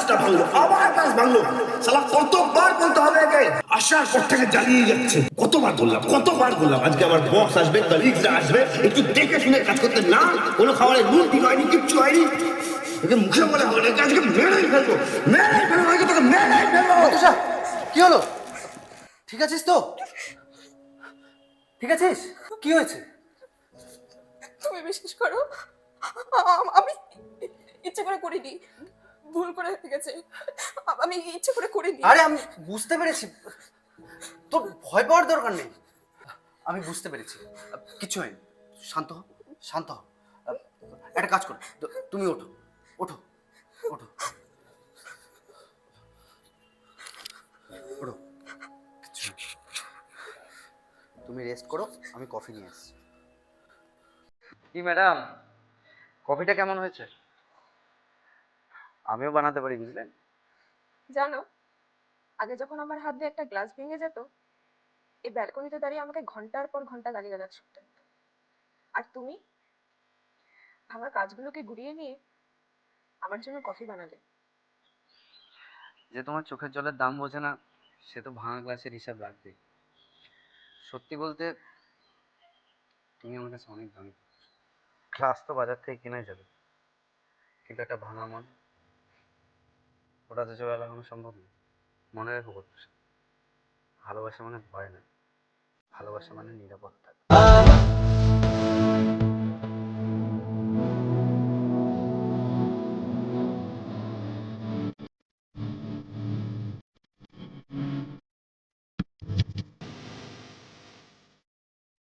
গ্লাসটা ভাঙলো, আবার গ্লাস ভাঙলো। শালা কতবার বলতে হবে একে? আসার পর থেকে জ্বালিয়ে যাচ্ছে। কতবার বললাম আজকে আমার বস আসবে, কলিগসরা আসবে, একটু দেখে শুনে কাজ করতে। না, কোনো খাবারে নুন ঠিক হয়নি, কিচ্ছু হয়নি। একে মুখে বলে হবে না, আজকে মেরেই ফেলবো, আজকে তোকে মেরেই ফেলবো। মধুসা, কি হলো? ঠিক আছিস তো? ঠিক আছিস? কি হয়েছে? তুমি বিশ্বাস করো, আমি ইচ্ছে করে করিনি, ভুল করে হয়ে গেছে। আমি ইচ্ছে করে করিনি। আরে আমি বুঝতে পেরেছি, তোর ভয় পাওয়ার দরকার নেই। আমি বুঝতে পেরেছি, কিছু হয়নি। শান্ত হ, শান্ত হ। একটা কাজ করো, তুমি ওঠো, ওঠো, ওঠো, ওঠো। কিচ্ছু না। তুমি রেস্ট করো, আমি কফি নিয়ে আসছি। কি ম্যাডাম, কফিটা কেমন হয়েছে? আমিও বানাতে পারি, বুঝলেন? জানো, আগে যখন আমার হাত দিয়ে একটা গ্লাস ভেঙে যেত, এই ব্যালকনিতে দাঁড়িয়ে আমাকে ঘন্টার পর ঘন্টা গালিগালাজ শুনতে হতো। আর তুমি ভাঙা কাজগুলোকে গুড়িয়ে নিয়ে আমার জন্য কফি বানালে। যে তোমার চোখের জলের দাম বোঝে না, সে তো ভাঙা গ্লাসের হিসাব রাখবে। সত্যি বলতে, তুমি আমার কাছে অনেক দামি। গ্লাস তো বাজার থেকে কেনাই যাবে, কিন্তু একটা ভাঙা মন, ওটা তো চোখে লাগানো সম্ভব না। মনে রেখো, ভালোবাসা মানে ভয় না, ভালোবাসা মানে নিরাপত্তা।